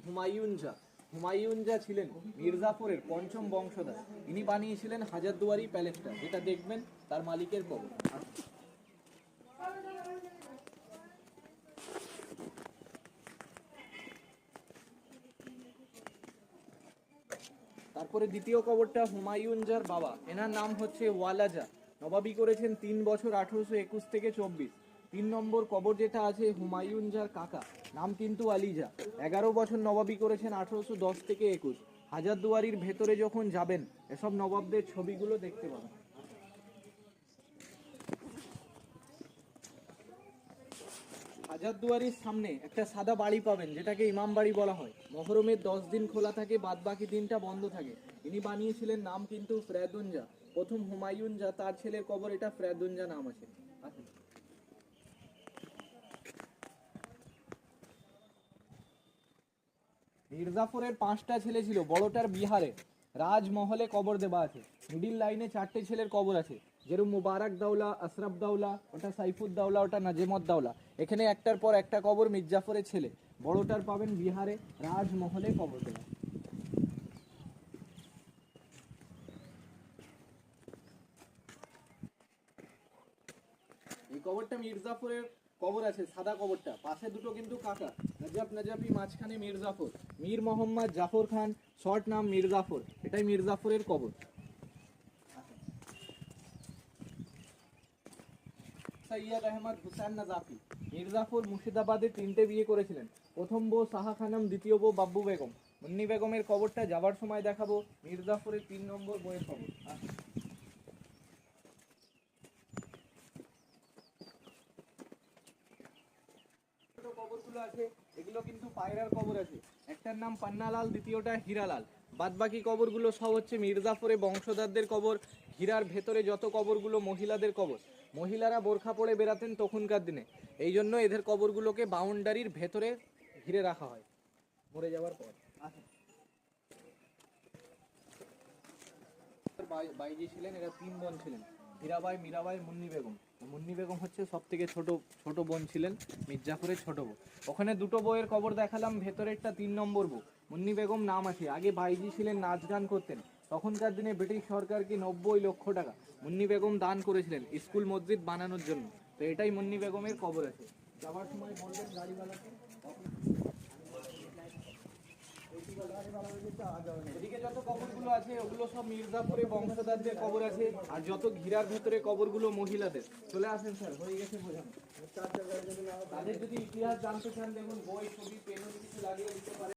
হুমায়ুন শাহ ছিলেন মির্জাফরের পঞ্চম বংশধর। ইনি বানিয়েছিলেন হাজারদুয়ারি প্যালেসটা, যেটা দেখবেন তার মালিকের কবর। তারপরে দ্বিতীয় কবরটা হুমায়ুন শাহর বাবা, এনার নাম হচ্ছে ওয়ালাজা। নবাবি করেছেন 3 বছর 1821 থেকে 24। 3 নম্বর কবর যেটা আছে হুমায়ুন শাহর কাকা, নাম কিন্তু আলিজা। 11 বছর নবাবি করেছেন 1810 থেকে 21। হাজারদুয়ারির ভেতরে যখন যাবেন এসব নবাবদের ছবিগুলো দেখতে পাবেন। হাজারদুয়ারির সামনে একটা সাদা বাড়ি পাবেন, যেটাকে ইমাম বাড়ি বলা হয়। মহরমের 10 দিন খোলা থাকে, বাদ বাকি দিনটা বন্ধ থাকে। ইনি বানিয়েছিলেন, নাম কিন্তু ফ্রেদুঞ্জা। প্রথম হুমায়ুন যা, তার ছেলের কবর এটা, ফ্রেদুঞ্জা নাম আছে। মির্জাফরের 5টা ছেলে ছিল, বড়টার বিহারে রাজমহলে কবর দেওয়া আছে। মিডিল লাইনে 4টে ছেলের কবর আছে, যেরকম মুবারক দাউলা, আশরাফ দাউলা, ওটা সাইফুদ্দাউলা, ওটা নাজেমুদ্দাউলা। এখানে একটার পর একটা কবর মির্জাফরের ছেলে। বড়টার পাবেন বিহারে রাজমহলে কবর দেওয়া। এই কবরটা মির্জাফরের কবর আছে, সাদা কবরটা। পাশে দুটো কিন্তু কাকা, নজাফ নজাফি, মাঝখানে মির্জাফর। মীর মোহাম্মদ জাফর খান, শর্ট নাম মির্জাফর। এটাই মির্জাফরের কবর। সৈয়দ আহমদ হুসেন নাজাফি। মির্জাফর মুর্শিদাবাদে 3টে বিয়ে করেছিলেন। প্রথম বউ সাহা খানম, দ্বিতীয় বউ বাব্বু বেগম। মুন্নি বেগমের কবরটা যাবার সময় দেখাবো। মির্জাফরের 3 নম্বর বইয়ের কবর। কবরগুলো আছে, এগুলো কিন্তু পায়রার কবর আছে। একটার নাম পান্নালাল, দ্বিতীয়টা হীরালাল। বাদ বাকি কবরগুলো সব হচ্ছে মির্জাফরের বংশধরদের কবর। হীরার ভেতরে যত কবরগুলো মহিলাদের কবর। মহিলারা বোরখা পরে বেরাতেন তখনকার দিনে, এই জন্য এদের কবরগুলোকে বাউন্ডারির ভেতরে ঘিরে রাখা হয় মরে যাওয়ার পর। বাইজি ছিলেন, এরা 3 বোন ছিলেন, হীরাবাই, মীরাবাই, মুন্নি বেগম। মুন্নি বেগম হচ্ছে সব থেকে ছোট বোন ছিলেন, মির্জাফরের ছোট বউ। ওখানে দুটো বউয়ের কবর দেখালাম, ভেতরেরটা 3 নম্বর বউ। মুন্নি বেগম নাম আছে, আগে বাইজি ছিলেন, নাচ গান করতেন। তখনকার দিনে ব্রিটিশ সরকারকে 90 লক্ষ টাকা মুন্নি বেগম দান করেছিলেন স্কুল মসজিদ বানানোর জন্য। তো এটাই মুন্নি বেগমের কবর আছে। যাওয়ার সময় বলবেন গাড়িওয়ালাকে। এদিকে যত কবরগুলো আছে ওগুলো সব মির্জাফরের বংশধরদের কবর আছে, আর যত ঘিরার ভেতরে কবরগুলো মহিলাদের। চলে আসেন স্যার, হয়ে গেছে বোঝানো। তাদের যদি ইতিহাস জানতে চান, দেখুন বই, ছবি, পেন কিছু লাগিয়ে দিতে পারে।